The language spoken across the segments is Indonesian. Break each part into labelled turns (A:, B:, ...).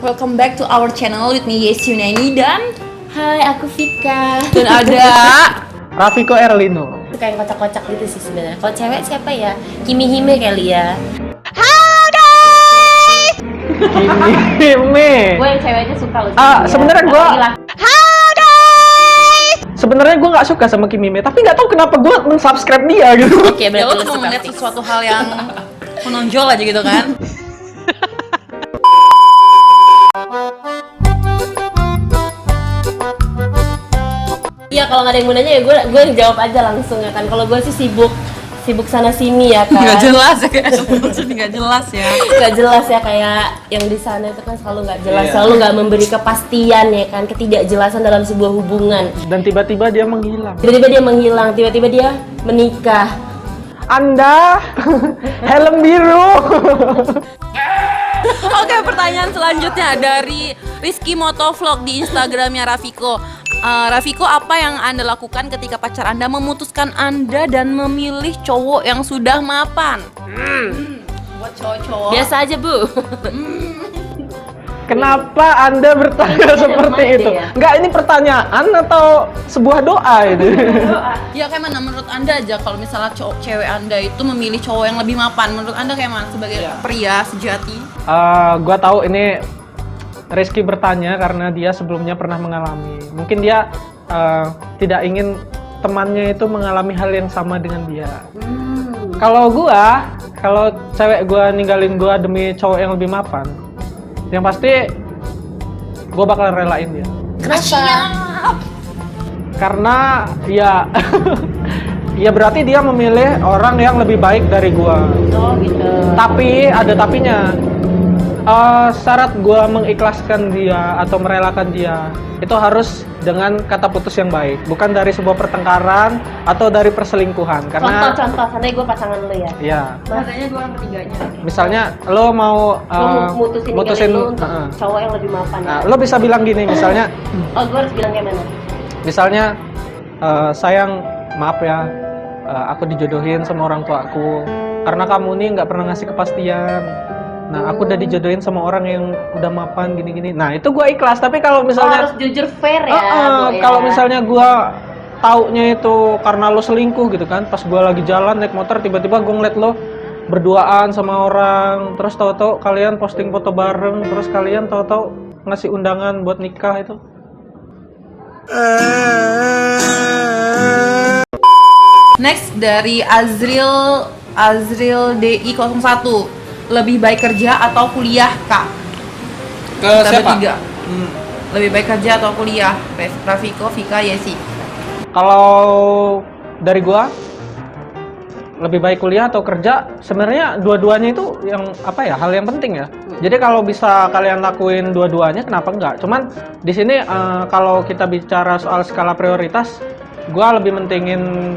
A: Welcome back to our channel with me Yes Yunaini dan
B: Hai, aku Vika.
A: dan ada
C: Rafiko Erlino.
B: Suka yang kocak-kocak gitu sih sebenarnya. Kalau cewek siapa ya? Kimi Hime kali ya.
C: Kimi.
B: Gue yang ceweknya suka loh.
C: Sebenarnya gue nggak suka sama Kimi Hime, tapi nggak tahu kenapa gue mensubscribe dia gitu.
B: Oke,
A: ya
B: berarti
A: lo
B: lu
A: cuma
B: suka
A: melihat
B: fix.
A: sesuatu hal yang menonjol aja gitu kan.
B: Iya, kalau nggak ada yang mau nanya ya gue jawab aja langsung ya kan. Kalau gue sih sibuk sana sini ya kan.
A: Nggak jelas ya kayak nggak jelas ya.
B: Nggak jelas ya, kayak yang di sana itu kan selalu nggak jelas, selalu nggak memberi kepastian ya kan, ketidakjelasan dalam sebuah hubungan.
C: Dan tiba-tiba dia menghilang.
B: Tiba-tiba dia menghilang, tiba-tiba dia menikah.
C: Anda helm biru.
A: Oke, pertanyaan selanjutnya dari Rizky Motovlog di Instagramnya Rafiko. Rafiko, apa yang Anda lakukan ketika pacar Anda memutuskan Anda dan memilih cowok yang sudah mapan? Buat cowok-cowok.
B: Biasa aja, Bu.
C: Kenapa Anda bertanya seperti
B: remaja
C: itu?
B: ya?
C: Enggak, ini pertanyaan atau sebuah doa itu?
A: Ya kayak mana menurut Anda aja kalau misalnya cewek Anda itu memilih cowok yang lebih mapan, menurut Anda kayak mana sebagai pria sejati?
C: Gua tahu ini Rizky bertanya karena dia sebelumnya pernah mengalami. Mungkin dia tidak ingin temannya itu mengalami hal yang sama dengan dia. Kalau cewek gua ninggalin gua demi cowok yang lebih mapan, yang pasti gua bakal relain dia.
B: Kenapa?
C: Karena ya ya berarti dia memilih orang yang lebih baik dari gua.
B: Oh gitu.
C: Tapi ada tapinya. Syarat gue mengikhlaskan dia atau merelakan dia itu harus dengan kata putus yang baik, bukan dari sebuah pertengkaran atau dari perselingkuhan. Karena
B: Contoh, santai gue pasangan lu ya.
C: ya,
A: Rasanya gue yang ketiganya.
C: misalnya lo mau
B: Lo mutusin lu untuk cowok yang lebih mapan.
C: lo bisa bilang gini, misalnya
B: Gue harus bilang kayak mana?
C: misalnya sayang, maaf ya, aku dijodohin sama orang tua aku karena kamu nih nggak pernah ngasih kepastian. Nah, aku udah dijodohin sama orang yang udah mapan gini-gini. Nah, itu gue ikhlas. Tapi kalau misalnya
B: harus jujur fair ya. Bu, ya.
C: kalau misalnya gue taunya itu karena lo selingkuh gitu kan, pas gue lagi jalan naik motor tiba-tiba gue ngeliat lo berduaan sama orang, terus tahu-tahu kalian posting foto bareng, terus kalian tahu-tahu ngasih undangan buat nikah itu.
A: Next dari Azril DI01. Lebih baik kerja atau kuliah, Kak?
D: Ke
A: Kita
D: siapa?
A: bertiga. Lebih baik kerja atau kuliah? Rafiko, Vika, Yesi.
C: Kalau dari gua lebih baik kuliah atau kerja, sebenarnya dua-duanya itu yang hal yang penting ya. Jadi kalau bisa kalian lakuin dua-duanya, kenapa enggak? Cuman di sini kalau kita bicara soal skala prioritas, gua lebih mentingin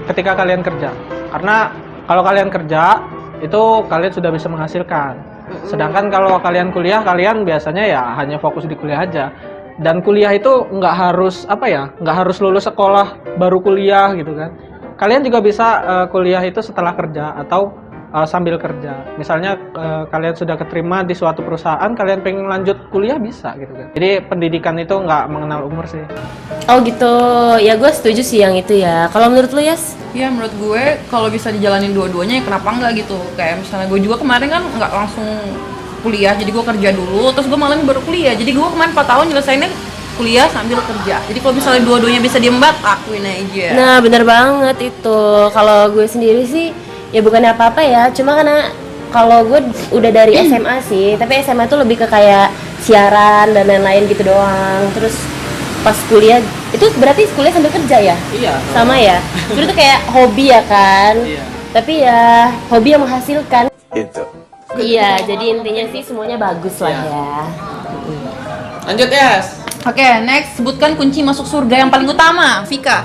C: ketika kalian kerja. Karena kalau kalian kerja itu kalian sudah bisa menghasilkan. Sedangkan kalau kalian kuliah, kalian biasanya ya hanya fokus di kuliah aja. Dan kuliah itu nggak harus nggak harus lulus sekolah baru kuliah gitu kan. Kalian juga bisa kuliah itu setelah kerja atau sambil kerja. Misalnya kalian sudah keterima di suatu perusahaan, kalian pengen lanjut kuliah bisa gitu kan. Jadi pendidikan itu nggak mengenal umur sih.
B: Oh gitu. Ya gue setuju sih yang itu ya. Kalau menurut lu, Yes?
A: Ya menurut gue kalau bisa dijalanin dua-duanya ya kenapa enggak gitu. Kayak misalnya gue juga kemarin kan nggak langsung kuliah, jadi gue kerja dulu, terus gue malam baru kuliah. Jadi gue kemarin 4 tahun nyelesainnya kuliah sambil kerja. Jadi kalau misalnya dua-duanya bisa diembat, lakuin aja.
B: Nah, bener banget itu. Kalau gue sendiri sih ya bukannya apa-apa ya, cuma karena kalau gue udah dari SMA sih, tapi SMA tuh lebih ke kayak siaran dan lain-lain gitu doang. Terus pas kuliah, itu berarti kuliah sambil kerja ya?
D: Iya.
B: Sama ya? Itu tuh kayak hobi ya kan?
D: Iya.
B: Tapi ya hobi yang menghasilkan.
D: Itu.
B: Iya, jadi intinya sih semuanya bagus lah ya.
D: Lanjut, Yes.
A: Oke, next sebutkan kunci masuk surga yang paling utama, Vika.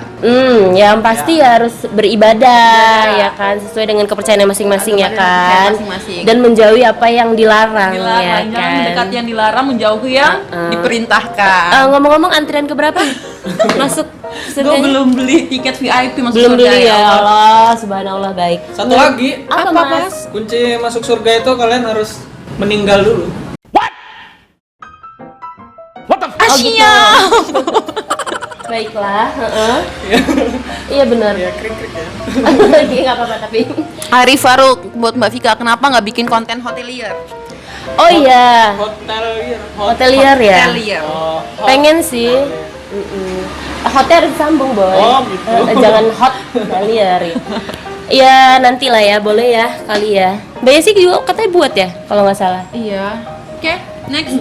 B: Yang pasti harus beribadah ya kan, sesuai dengan kepercayaan masing-masing ya kan.
A: Masing-masing.
B: Dan menjauhi apa yang dilarang, ya
A: Dilarang, jangan
B: kan.
A: mendekati yang dilarang, menjauhi yang diperintahkan.
B: Ngomong-ngomong, antrian keberapa? Masuk
A: Gue
B: surganya?
A: belum beli tiket VIP masuk
B: Belum
A: surga
B: beli ya
A: Allah.
B: Allah, subhanallah baik.
D: Satu lagi,
B: Apa, Mas?
D: kunci masuk surga itu kalian harus meninggal dulu.
A: siap.
B: Baiklah, iya benar.
D: Ya krik-krik ya.
B: Nggak apa-apa tapi.
A: Arif Faruk buat Mbak Vika, kenapa nggak bikin konten hotelier?
B: Oh iya,
D: Hotelier.
B: hotelier ya.
A: Hotelier.
D: Oh,
B: Pengen sih. Hotel harus disambung boy.
D: Oh, gitu.
B: Jangan hotelier. Ya nantilah ya, boleh ya kali ya. Mbak Yesi juga katanya buat ya, kalau nggak salah.
A: Iya. Oke, next.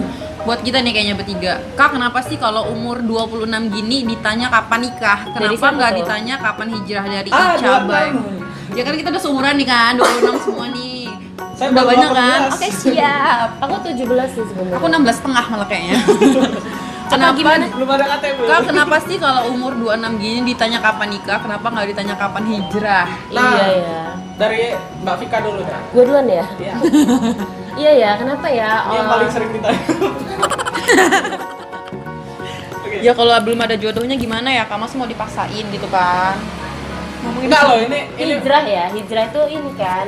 A: Buat kita nih kayaknya bertiga. Kak, kenapa sih kalau umur 26 gini ditanya kapan nikah?
B: Dari
A: Kenapa
B: siapa
A: nggak
B: tuh?
A: ditanya kapan hijrah dari
D: Ah,
A: Ica,
D: 26.
A: Bay? Ya kan kita udah seumuran nih kan, 26 semua nih.
D: Saya
A: Udah
D: baru
A: banyak kan?
D: 18.
A: Oke, siap.
B: Aku 17 sih sebenarnya.
A: Aku 16 setengah malah kayaknya. Kenapa?
B: gimana?
D: Belum ada KTP.
A: Kak, kenapa sih kalau umur 26 gini ditanya kapan nikah? Kenapa nggak ditanya kapan hijrah?
D: Nah.
B: Iya ya.
D: Dari Mbak Vika dulu dah.
B: Gue duluan ya.
D: Iya.
B: Iya ya. Kenapa ya?
D: Ini yang paling sering ditanya. Oke.
A: Ya kalau belum ada jodohnya gimana ya? Kamu masih mau dipaksain gitu kan?
D: Enggak loh, ini
B: Hijrah ya. Hijrah itu ini kan.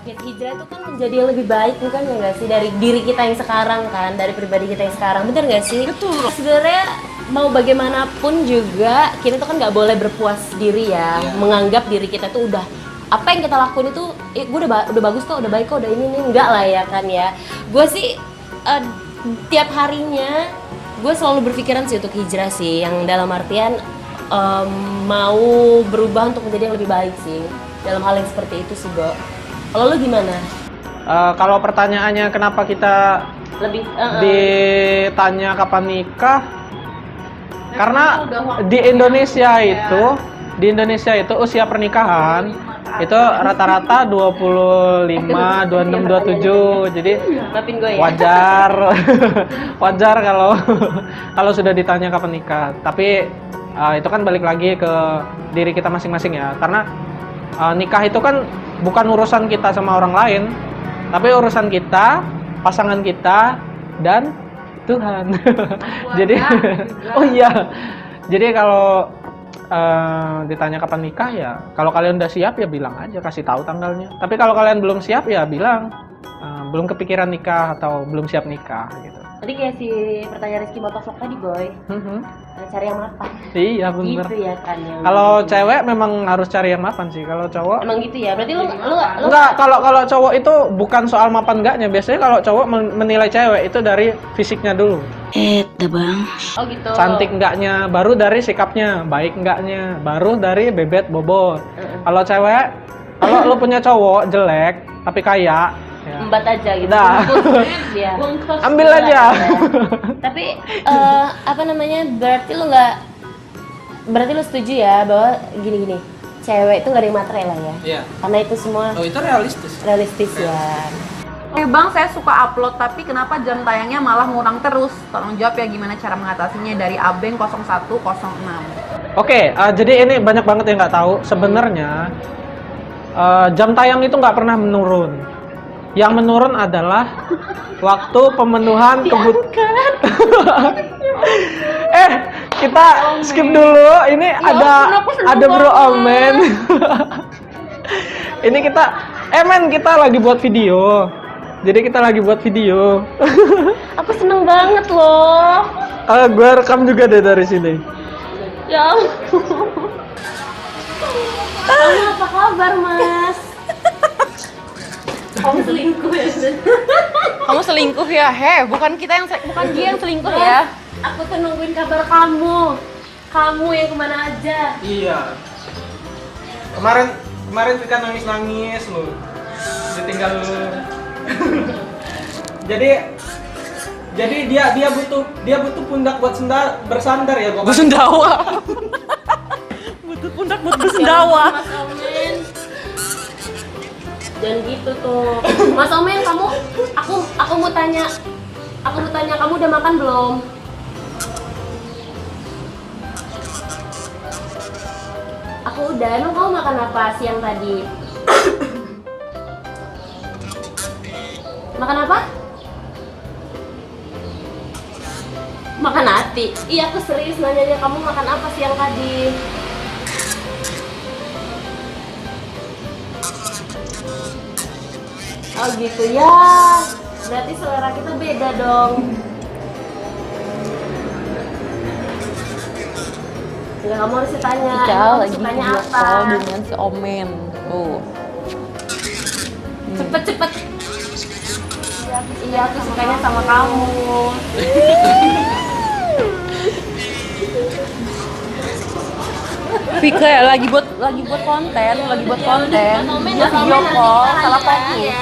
B: Hijrah itu kan menjadi yang lebih baik bukan ya nggak sih dari diri kita yang sekarang kan, dari pribadi kita yang sekarang, bener nggak sih?
A: Betul.
B: Sebenarnya mau bagaimanapun juga kita tuh kan nggak boleh berpuas diri ya, menganggap diri kita tuh udah apa yang kita lakuin itu, gue udah bagus kok, udah baik kok, udah ini nih, enggak lah ya kan ya. Gue sih tiap harinya gue selalu berpikiran sih untuk hijrah sih, yang dalam artian mau berubah untuk menjadi yang lebih baik sih dalam hal yang seperti itu sih, Bo. Kalau lu gimana?
C: Kalau pertanyaannya kenapa kita
B: Lebih
C: ditanya kapan nikah? Karena
A: udah waktunya
C: di Indonesia itu usia pernikahan itu rata-rata 25, 26, 27. Jadi
B: maafin gue ya.
C: wajar kalau sudah ditanya kapan nikah. Tapi itu kan balik lagi ke diri kita masing-masing ya. Karena nikah itu kan bukan urusan kita sama orang lain, tapi urusan kita, pasangan kita, dan Tuhan. Jadi, oh iya. Jadi kalau ditanya kapan nikah ya, kalau kalian udah siap ya bilang aja, kasih tahu tanggalnya. Tapi kalau kalian belum siap ya bilang belum kepikiran nikah atau belum siap nikah gitu.
B: Tadi kayak si pertanyaan Rizky Motovlog tadi, Boy. Cari yang mapan.
C: Iya bener.
B: Gitu ya kan yang
C: Kalau cewek memang harus cari yang mapan sih. Kalau cowok
B: emang gitu ya. Berarti lu
C: enggak, kalau cowok itu bukan soal mapan enggaknya. Biasanya kalau cowok menilai cewek itu dari fisiknya dulu.
B: oh gitu.
C: Cantik enggaknya, baru dari sikapnya, baik enggaknya, baru dari bebet bobot. Kalau cewek, kalau lu punya cowok jelek tapi kaya, ya,
B: Embat aja gitu.
C: Dah.
B: Dia.
C: ambil aja.
B: Tapi apa namanya? Berarti lu setuju ya bahwa gini-gini. Cewek itu nggak ada yang materai lah ya.
D: Iya.
B: Karena itu semua
D: Oh, itu realistis.
B: realistis ya.
A: Oke bang, saya suka upload tapi kenapa jam tayangnya malah ngurang terus? Tolong jawab ya gimana cara mengatasinya dari Abeng 0106.
C: Oke, jadi ini banyak banget yang nggak tahu. Sebenarnya jam tayang itu nggak pernah menurun. Yang menurun adalah waktu pemenuhan kebutuhan. Kita skip dulu. Ini ada Bro Omen. Ini kita kita lagi buat video. Jadi kita lagi buat video.
B: Aku seneng banget loh.
C: Gue rekam juga deh dari sini.
B: Ya ampun. Kamu apa kabar, Mas? Kamu selingkuh ya?
A: Kamu selingkuh ya? Bukan dia yang selingkuh ya.
B: Aku tuh nungguin kabar kamu. Kamu yang kemana aja?
D: Iya. Kemarin Vika nangis loh. Ditinggal lu. jadi dia butuh pundak buat bersandar ya, Bapak.
A: Bersendawa. Butuh pundak buat bersendawa.
B: Mas Omen. Jangan gitu tuh. Mas Omen, aku mau tanya kamu udah makan belum? Aku udah. Emang kamu makan apa siang tadi? Makan apa? Makan hati. Iya, aku serius nanya kamu makan apa siang tadi? Oh gitu ya. Berarti selera kita beda dong. Ya kamu harus tanya.
A: Ica
B: kamu
A: lagi
B: sukanya
A: video
B: apa?
A: call dengan si Omen. Oh.
B: Cepet. Iya, aku sukanya sama kamu.
A: Vika ya lagi buat konten, Dia video call, salah fokus.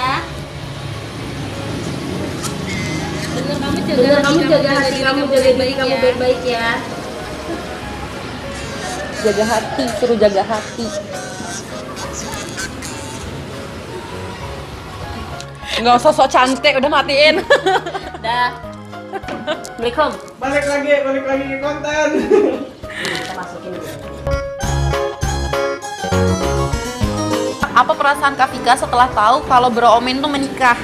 B: Bener, kamu jaga hati kamu, jaga diri kamu baik-baik ya.
A: Jaga hati, suruh jaga hati. Nggak usah sok cantik, udah matiin.
B: Dah. Assalamualaikum.
D: Balik lagi ke konten.
B: Kita masukin dulu.
A: Apa perasaan Kak Vika setelah tahu kalau Bro Omen tuh menikah?